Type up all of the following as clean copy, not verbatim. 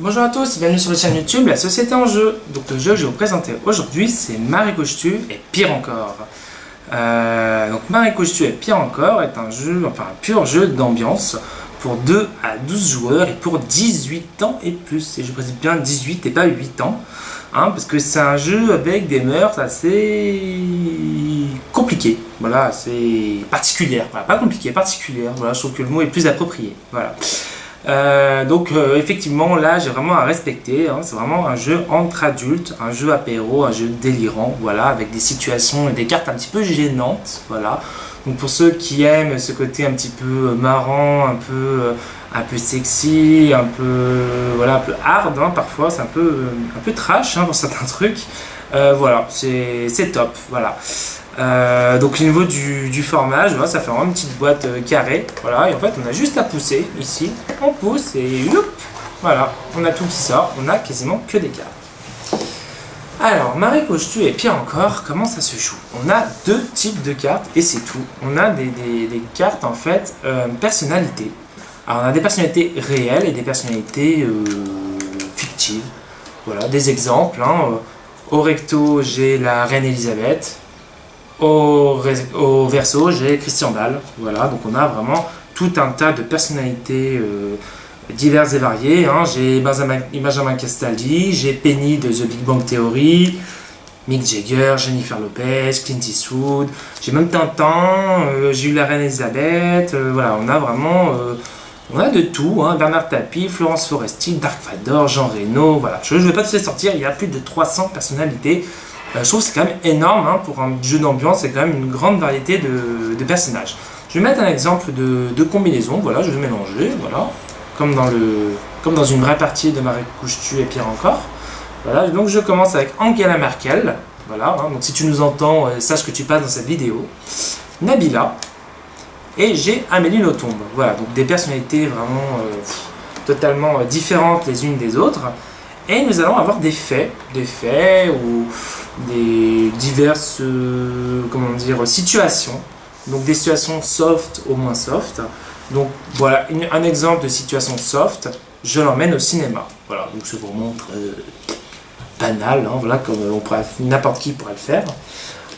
Bonjour à tous, bienvenue sur la chaîne YouTube La Société en Jeu. Donc le jeu que je vais vous présenter aujourd'hui, c'est Marie Couche-Tue et pire encore. Donc Marie Couche-Tue et pire encore est un jeu, enfin un pur jeu d'ambiance pour 2 à 12 joueurs et pour 18 ans et plus. Et je précise bien 18 et pas 8 ans, hein, parce que c'est un jeu avec des mœurs assez compliquées. Voilà, c'est particulière. Voilà, pas compliqué, particulière. Voilà, je trouve que le mot est plus approprié. Voilà. Effectivement là j'ai vraiment à respecter, hein, c'est vraiment un jeu entre adultes, un jeu apéro, un jeu délirant, voilà, avec des situations et des cartes un petit peu gênantes, voilà. Donc pour ceux qui aiment ce côté un petit peu marrant, un peu sexy, un peu voilà, un peu hard, hein, parfois c'est un peu trash, hein, pour certains trucs, voilà, c'est top, voilà. Donc au niveau du formage, voilà, ça fait vraiment une petite boîte carrée, voilà, et en fait on a juste à pousser ici, on pousse et youp, voilà, on a tout qui sort, on a quasiment que des cartes. Alors Marie Couche-Tue et pire encore, comment ça se joue? On a deux types de cartes et c'est tout. On a des cartes en fait personnalités. Alors on a des personnalités réelles et des personnalités fictives. Voilà, des exemples, hein. Au recto j'ai la reine Elisabeth. Au verso, j'ai Christian Bale. Voilà, donc on a vraiment tout un tas de personnalités diverses et variées, hein. J'ai Benjamin Castaldi, j'ai Penny de The Big Bang Theory, Mick Jagger, Jennifer Lopez, Clint Eastwood, j'ai même Tintin, j'ai eu la reine Elisabeth, voilà, on a vraiment on a de tout, hein. Bernard Tapie, Florence Foresti, Dark Vador, Jean Reno, voilà. Je ne vais pas tous les sortir, il y a plus de 300 personnalités. Je trouve que c'est quand même énorme, hein, pour un jeu d'ambiance, c'est quand même une grande variété de personnages. Je vais mettre un exemple de combinaison, voilà, je vais mélanger, voilà, comme dans une vraie partie de Marie Couche-Tue et pire encore. Voilà, donc je commence avec Angela Merkel, voilà, hein, donc si tu nous entends, sache que tu passes dans cette vidéo. Nabila, et j'ai Amélie Nothomb, voilà, donc des personnalités vraiment totalement différentes les unes des autres. Et nous allons avoir des faits ou des diverses comment dire, situations. Donc des situations soft au moins soft. Donc voilà un exemple de situation soft. Je l'emmène au cinéma. Voilà, donc c'est vraiment banal, hein, voilà, comme n'importe qui pourrait le faire.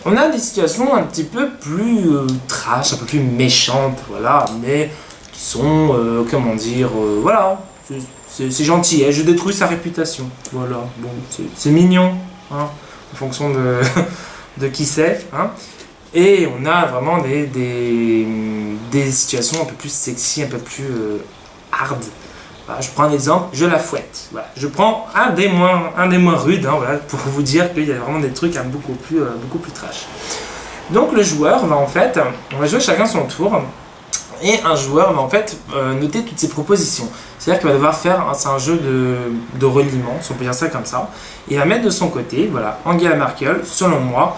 On a des situations un petit peu plus trash, un peu plus méchantes, voilà, mais qui sont comment dire, voilà. C'est gentil, hein, je détruis sa réputation. Voilà, bon, c'est mignon, hein, en fonction de qui c'est. Hein. Et on a vraiment des situations un peu plus sexy, un peu plus hard. Voilà, je prends un exemple, je la fouette. Voilà, je prends un des moins rudes, hein, voilà, pour vous dire qu'il y a vraiment des trucs hein, beaucoup plus trash. Donc le joueur va en fait, on va jouer chacun son tour. Et un joueur va en fait noter toutes ses propositions. C'est-à-dire qu'il va devoir faire, c'est un jeu de reliement, si on peut dire ça comme ça. Il va mettre de son côté, voilà, Angela Merkel, selon moi,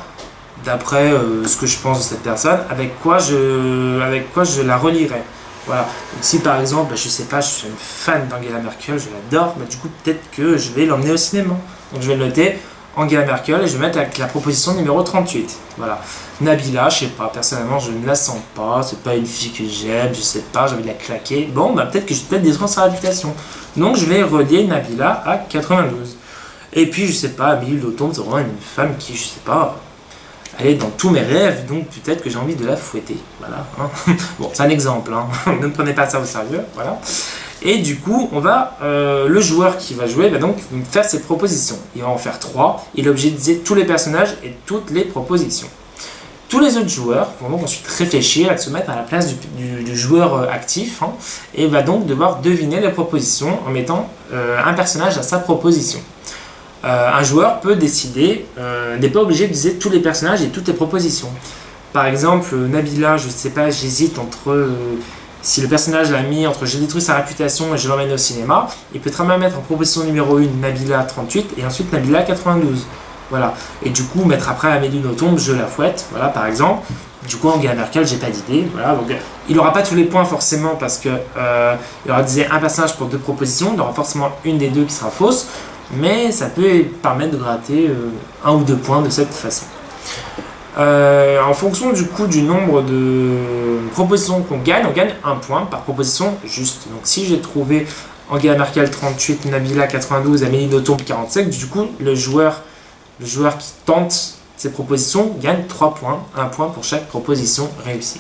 d'après ce que je pense de cette personne, avec quoi je la relierai. Voilà. Donc si par exemple, je sais pas, je suis une fan d'Angela Merkel, je l'adore, bah, du coup peut-être que je vais l'emmener au cinéma. Donc je vais le noter. Angela Merkel et je vais mettre la proposition numéro 38. Voilà. Nabila, je sais pas, personnellement je ne la sens pas, c'est pas une fille que j'aime, je sais pas, j'ai envie de la claquer. Bon, bah peut-être que je vais peut-être détruire sa réputation. Donc je vais relier Nabila à 92. Et puis je sais pas, Amélie Nothomb, c'est vraiment une femme qui, je sais pas, elle est dans tous mes rêves, donc peut-être que j'ai envie de la fouetter. Voilà. Hein. Bon, c'est un exemple, hein. Ne prenez pas ça au sérieux, voilà. Et du coup, le joueur qui va jouer va donc faire ses propositions. Il va en faire 3. Il est obligé de dire tous les personnages et toutes les propositions. Tous les autres joueurs vont donc ensuite réfléchir et se mettre à la place du joueur actif, hein, et va donc devoir deviner les propositions en mettant un personnage à sa proposition. Un joueur peut décider, n'est pas obligé de dire tous les personnages et toutes les propositions. Par exemple, Nabila, je sais pas, j'hésite entre... si le personnage l'a mis entre je détruis sa réputation et je l'emmène au cinéma, il peut très bien mettre en proposition numéro 1 Nabila 38 et ensuite Nabila 92. Voilà. Et du coup, mettre après Amélie Nothomb, je la fouette, voilà, par exemple. Du coup, Angela Merkel, j'ai pas d'idée. Voilà. Donc, il n'aura pas tous les points forcément parce que il y aura un personnage pour 2 propositions, il y aura forcément une des 2 qui sera fausse, mais ça peut permettre de gratter 1 ou 2 points de cette façon. En fonction du coup du nombre de propositions qu'on gagne, on gagne 1 point par proposition juste. Donc si j'ai trouvé Angela Merkel 38, Nabila 92, Amélie Nothomb 45. Du coup, le joueur qui tente ces propositions gagne 3 points, 1 point pour chaque proposition réussie.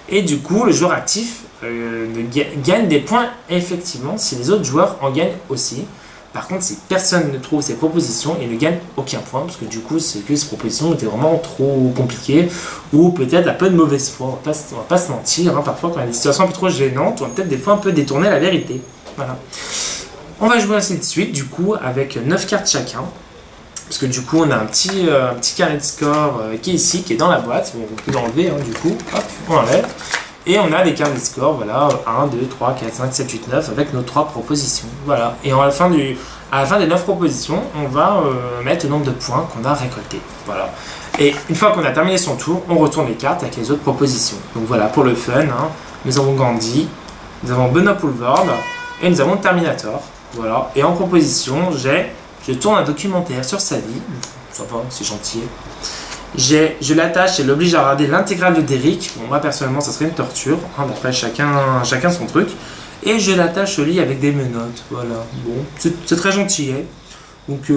Et du coup, le joueur actif gagne des points effectivement si les autres joueurs en gagnent aussi. Par contre, si personne ne trouve ces propositions, il ne gagne aucun point, parce que du coup, c'est que ces propositions étaient vraiment trop compliquées, ou peut-être un peu de mauvaise foi. On va pas se mentir, hein, parfois quand il y a des situations un peu trop gênantes, on va peut-être des fois un peu détourner la vérité. Voilà. On va jouer ainsi de suite, du coup, avec 9 cartes chacun. Parce que du coup, on a un petit carré de score qui est ici, qui est dans la boîte. On peut l'enlever, hein, du coup. Hop, on l'enlève. Et on a des cartes de score, voilà, 1, 2, 3, 4, 5, 7, 8, 9, avec nos 3 propositions. Voilà. Et à la fin des 9 propositions, on va mettre le nombre de points qu'on a récoltés. Voilà. Et une fois qu'on a terminé son tour, on retourne les cartes avec les autres propositions. Donc voilà, pour le fun, hein, nous avons Gandhi, nous avons Benoît Poulvord, et nous avons Terminator. Voilà. Et en proposition, je tourne un documentaire sur sa vie. Ça va, c'est gentil. Je l'attache et l'oblige à regarder l'intégrale de Derrick. Bon, moi personnellement, ça serait une torture. Hein, après, chacun son truc. Et je l'attache au lit avec des menottes. Voilà. Bon, c'est très gentil. Hein. Donc,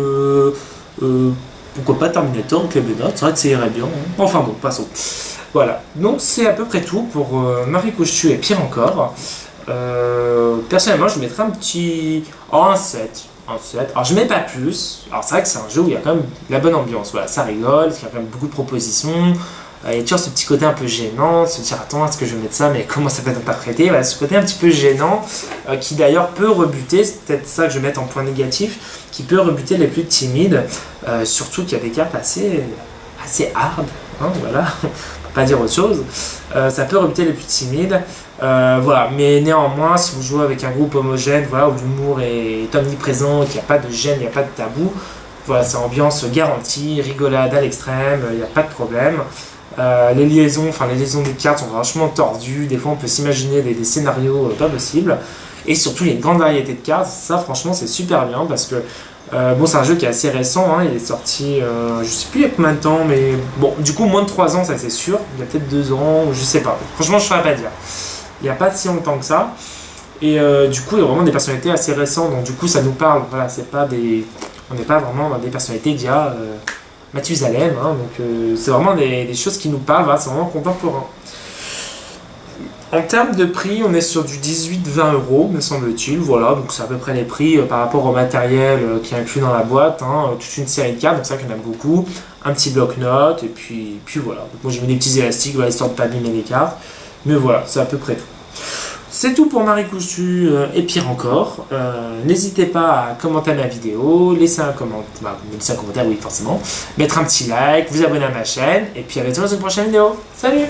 pourquoi pas Terminator avec les menottes? C'est vrai que ça irait bien. Hein. Enfin bon, passons. Voilà. Donc, c'est à peu près tout pour Marie Couchu et Pire encore. Personnellement, je mettrais un petit. Oh, un 7. Alors je mets pas plus, alors c'est vrai que c'est un jeu où il y a quand même de la bonne ambiance, voilà, ça rigole, il y a quand même beaucoup de propositions, il y a toujours ce petit côté un peu gênant, se dire attends est-ce que je vais mettre ça, mais comment ça peut être interprété, voilà, ce côté un petit peu gênant, qui d'ailleurs peut rebuter, c'est peut-être ça que je vais mettre en point négatif, qui peut rebuter les plus timides, surtout qu'il y a des cartes assez hard, hein, voilà, on peut pas dire autre chose, ça peut rebuter les plus timides. Voilà, mais néanmoins, si vous jouez avec un groupe homogène, voilà, où l'humour est omniprésent, qu'il n'y a pas de gêne, il n'y a pas de tabou, voilà, c'est ambiance garantie, rigolade à l'extrême, il n'y a pas de problème. Les liaisons des cartes sont franchement tordues, des fois on peut s'imaginer des scénarios pas possibles, et surtout il y a une grande variété de cartes, ça franchement c'est super bien parce que bon, c'est un jeu qui est assez récent, hein, il est sorti, je sais plus il y a combien de temps, mais bon, du coup moins de 3 ans, ça c'est sûr, il y a peut-être 2 ans, je sais pas, franchement je ne saurais pas dire. Il n'y a pas si longtemps que ça. Et du coup, il y a vraiment des personnalités assez récentes. Donc du coup, ça nous parle. Voilà, on n'est pas vraiment dans des personnalités d'il y a Mathusalem. Hein, donc c'est vraiment des choses qui nous parlent. Voilà, c'est vraiment contemporain. En termes de prix, on est sur du 18-20 €, me semble-t-il. Voilà, donc c'est à peu près les prix par rapport au matériel qui est inclus dans la boîte. Hein, toute une série de cartes, donc c'est vrai qu'il y en a beaucoup. Un petit bloc-notes, et puis voilà. Donc, moi j'ai mis des petits élastiques, voilà, histoire de ne pas abîmer les cartes. Mais voilà, c'est à peu près tout. C'est tout pour Marie Couchu et Pire encore. N'hésitez pas à commenter ma vidéo, laisser un commentaire, oui forcément, mettre un petit like, vous abonner à ma chaîne, et puis à bientôt dans une prochaine vidéo. Salut!